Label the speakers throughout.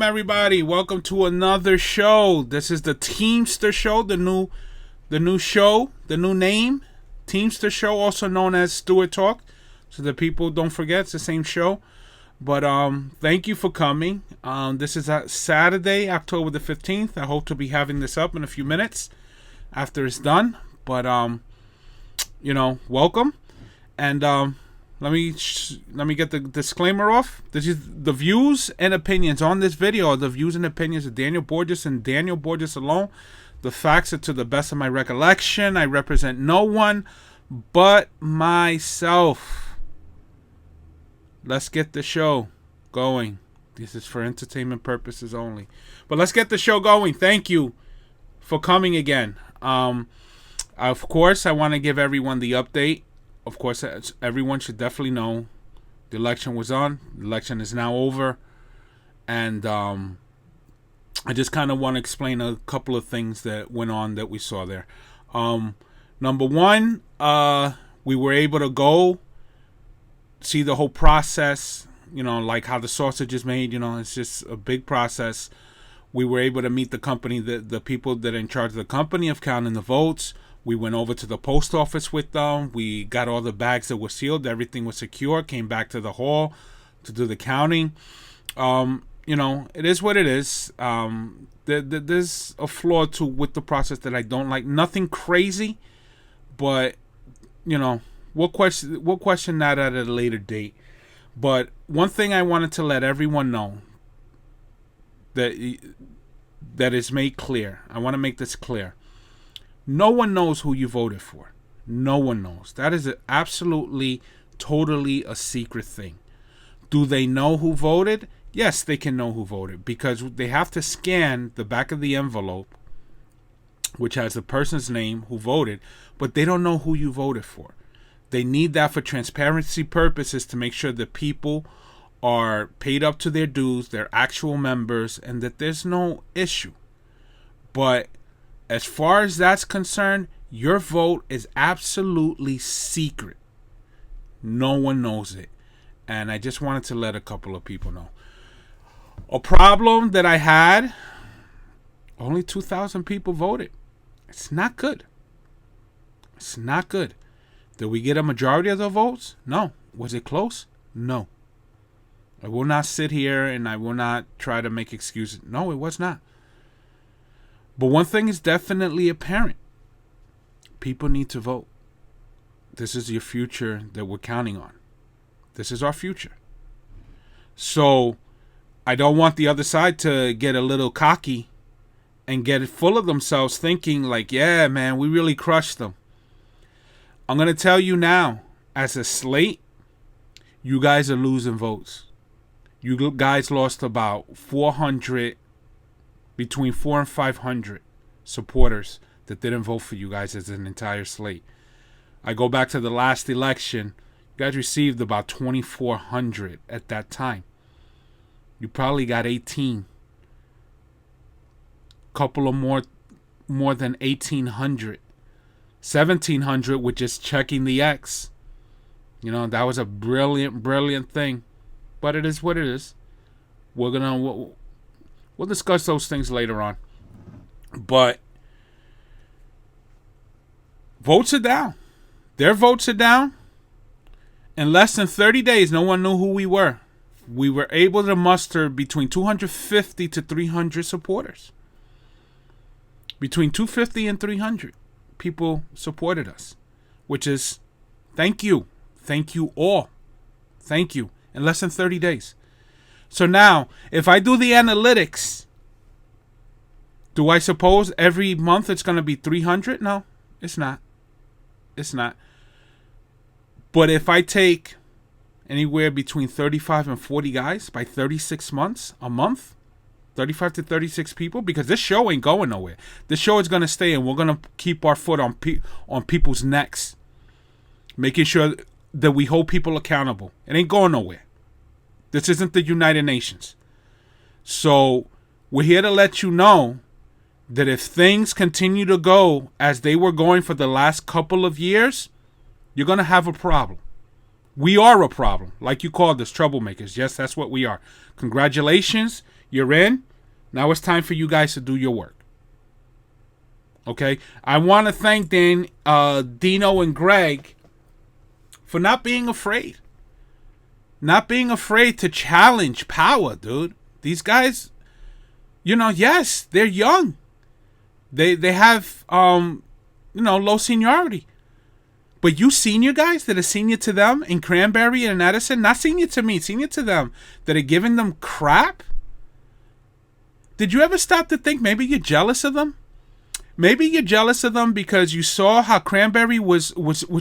Speaker 1: Everybody, welcome to another show. This is the Team-Stirr show, the new show, the new name, Team-Stirr show, also known as Stewart Talk. So that people don't forget, it's the same show. But thank you for coming. This is Saturday, October the 15th. I hope to be having this up in a few minutes after it's done. But welcome. And let me get the disclaimer off. This is the views and opinions on this video are the views and opinions of Daniel Borges and Daniel Borges alone. The facts are to the best of my recollection. I represent no one but myself. Let's get the show going. This is for entertainment purposes only. But let's get the show going. Thank you for coming again. Of course, I want to give everyone the update. Of course, everyone should definitely know the election was on. The election is now over. And I just kind of want to explain a couple of things that went on that we saw there. Number one, we were able to go see the whole process, like how the sausage is made. It's just a big process. We were able to meet the company, the people that are in charge of the company of counting the votes. We went over to the post office with them. We got all the bags that were sealed. Everything was secure. Came back to the hall to do the counting. It is what it is. There's a flaw with the process that I don't like. Nothing crazy, but we'll question that at a later date. But one thing I wanted to let everyone know that is made clear. I want to make this clear. No one knows who you voted for. No one knows. That is absolutely, totally a secret thing. Do they know who voted? Yes, they can know who voted because they have to scan the back of the envelope, which has the person's name who voted, but they don't know who you voted for. They need that for transparency purposes to make sure that people are paid up to their dues, they're actual members, and that there's no issue. But as far as that's concerned, your vote is absolutely secret. No one knows it. And I just wanted to let a couple of people know. A problem that I had, only 2,000 people voted. It's not good. It's not good. Did we get a majority of the votes? No. Was it close? No. I will not sit here and I will not try to make excuses. No, it was not. But one thing is definitely apparent. People need to vote. This is your future that we're counting on. This is our future. So I don't want the other side to get a little cocky and get full of themselves thinking like, yeah, man, we really crushed them. I'm going to tell you now, as a slate, you guys are losing votes. You guys lost about 400, between 400 and 500 supporters that didn't vote for you guys as an entire slate. I go back to the last election. You guys received about 2,400 at that time. You probably got 18. Couple of more than 1,800. 1,700 with just checking the X. That was a brilliant thing. But it is what it is. We'll discuss those things later on. But votes are down. Their votes are down. In less than 30 days, no one knew who we were. We were able to muster between 250 to 300 supporters. Between 250 and 300 people supported us. Which is, thank you. Thank you all. Thank you. In less than 30 days. So now, if I do the analytics, do I suppose every month it's going to be 300? No, it's not. It's not. But if I take anywhere between 35 and 40 guys by 36 months, a month, 35 to 36 people, because this show ain't going nowhere. This show is going to stay and we're going to keep our foot on people's necks, making sure that we hold people accountable. It ain't going nowhere. This isn't the United Nations. So we're here to let you know that if things continue to go as they were going for the last couple of years, you're going to have a problem. We are a problem, like you called us, troublemakers. Yes, that's what we are. Congratulations. You're in. Now it's time for you guys to do your work. Okay? I want to thank Dino and Greg for not being afraid. Not being afraid to challenge power, dude. These guys, yes, they're young. They have low seniority. But you senior guys that are senior to them in Cranberry and Edison, not senior to me, senior to them, that are giving them crap. Did you ever stop to think maybe you're jealous of them? Maybe you're jealous of them because you saw how Cranberry was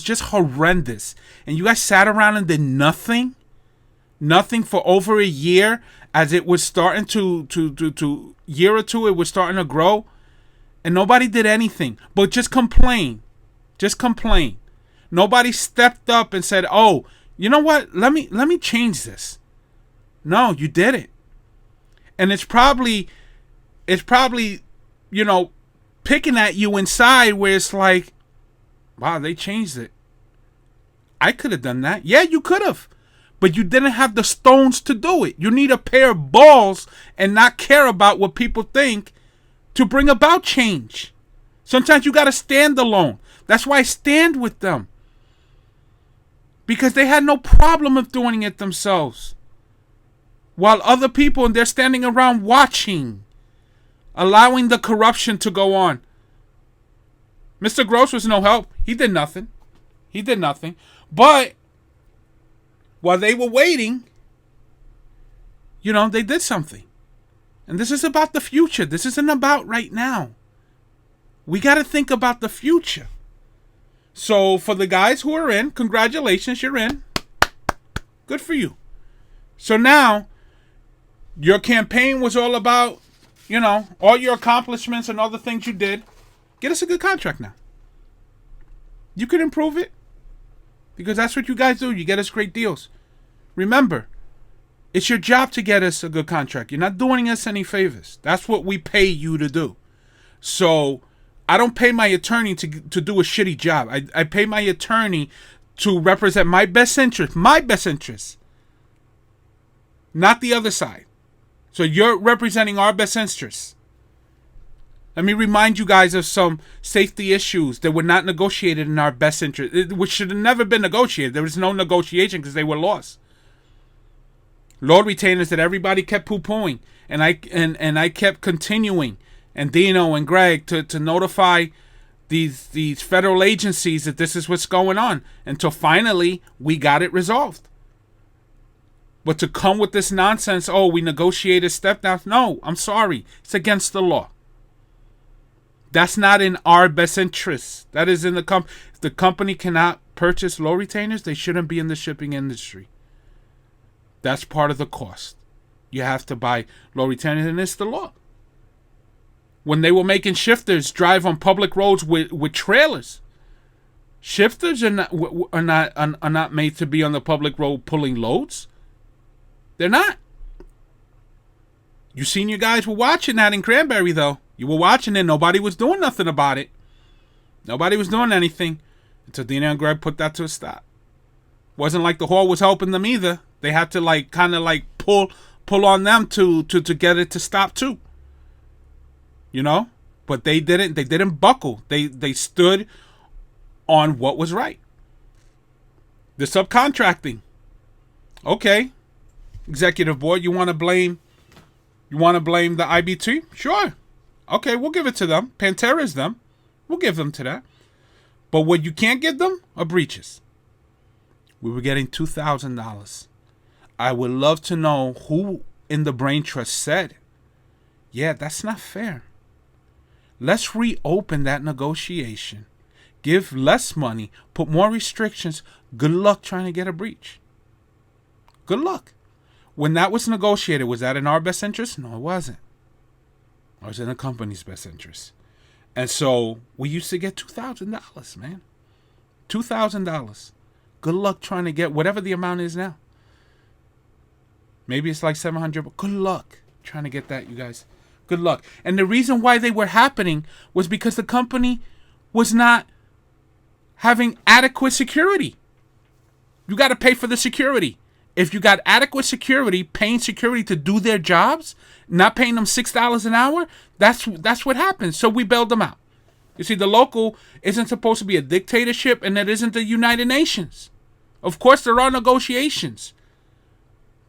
Speaker 1: just horrendous. And you guys sat around and did nothing. Nothing for over a year as it was starting to year or two, it was starting to grow. And nobody did anything but just complain. Just complain. Nobody stepped up and said, oh, you know what? Let me change this. No, you didn't. And it's probably, picking at you inside where it's like, wow, they changed it. I could have done that. Yeah, you could have. But you didn't have the stones to do it. You need a pair of balls and not care about what people think to bring about change. Sometimes you got to stand alone. That's why I stand with them. Because they had no problem of doing it themselves. While other people, they're standing around watching, allowing the corruption to go on. Mr. Gross was no help. He did nothing. But while they were waiting, they did something. And this is about the future. This isn't about right now. We got to think about the future. So for the guys who are in, congratulations, you're in. Good for you. So now, your campaign was all about, all your accomplishments and all the things you did. Get us a good contract now. You could improve it. Because that's what you guys do. You get us great deals. Remember, it's your job to get us a good contract. You're not doing us any favors. That's what we pay you to do. So I don't pay my attorney to do a shitty job. I pay my attorney to represent my best interest. My best interest. Not the other side. So you're representing our best interests. Let me remind you guys of some safety issues that were not negotiated in our best interest, which should have never been negotiated. There was no negotiation because they were lost. Lord retainers that everybody kept poo-pooing, and I kept continuing, and Dino and Greg to notify these federal agencies that this is what's going on until finally we got it resolved. But to come with this nonsense, oh, we negotiated step down. No, I'm sorry. It's against the law. That's not in our best interest. That is in the company. If the company cannot purchase low retainers, they shouldn't be in the shipping industry. That's part of the cost. You have to buy low retainers, and it's the law. When they were making shifters drive on public roads with trailers, shifters are not made to be on the public road pulling loads. They're not. You senior guys were watching that in Cranberry, though. You were watching it. Nobody was doing nothing about it. Nobody was doing anything until Dina and Greg put that to a stop. Wasn't like the hall was helping them either. They had to kind of pull on them to get it to stop too. But they didn't. They didn't buckle. They stood on what was right. The subcontracting. Okay. Executive board, you want to blame the IBT? Sure. Okay, we'll give it to them. Pantera's them. We'll give them to that. But what you can't give them are breaches. We were getting $2,000. I would love to know who in the brain trust said, yeah, that's not fair. Let's reopen that negotiation. Give less money. Put more restrictions. Good luck trying to get a breach. Good luck. When that was negotiated, was that in our best interest? No, it wasn't. It was in the company's best interest. And so we used to get $2,000, man. $2,000. Good luck trying to get whatever the amount is now. Maybe it's like $700, but good luck trying to get that, you guys. Good luck. And the reason why they were happening was because the company was not having adequate security. You got to pay for the security. If you got adequate security, paying security to do their jobs, not paying them $6 an hour, that's what happens. So we bailed them out. You see, the local isn't supposed to be a dictatorship, and it isn't the United Nations. Of course, there are negotiations.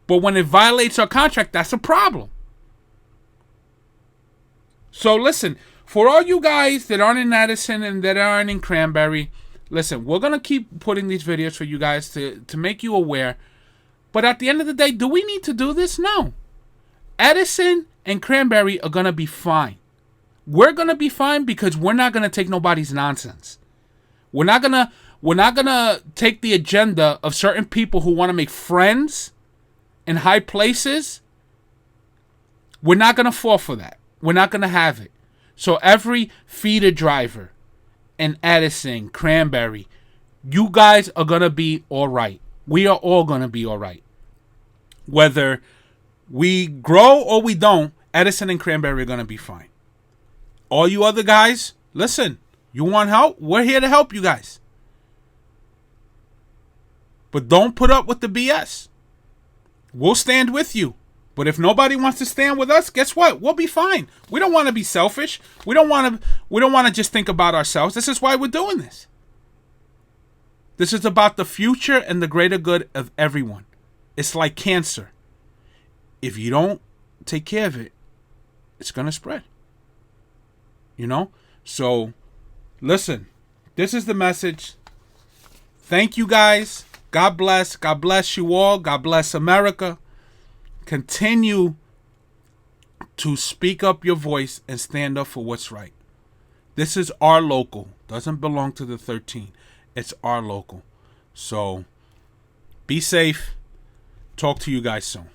Speaker 1: But when it violates our contract, that's a problem. So listen, for all you guys that aren't in Addison and that aren't in Cranberry, listen, we're going to keep putting these videos for you guys to make you aware. But at the end of the day, do we need to do this? No. Addison and Cranberry are going to be fine. We're going to be fine because we're not going to take nobody's nonsense. We're not going to take the agenda of certain people who want to make friends in high places. We're not going to fall for that. We're not going to have it. So every feeder driver in Addison, Cranberry, you guys are going to be all right. We are all going to be all right. Whether we grow or we don't, Addison and Cranberry are going to be fine. All you other guys, listen, you want help? We're here to help you guys. But don't put up with the BS. We'll stand with you. But if nobody wants to stand with us, guess what? We'll be fine. We don't want to be selfish. We don't want to just think about ourselves. This is why we're doing this. This is about the future and the greater good of everyone. It's like cancer. If you don't take care of it, it's going to spread. You know? So, listen. This is the message. Thank you guys. God bless. God bless you all. God bless America. Continue to speak up your voice and stand up for what's right. This is our local. Doesn't belong to the 13. It's our local. So, be safe. Talk to you guys soon.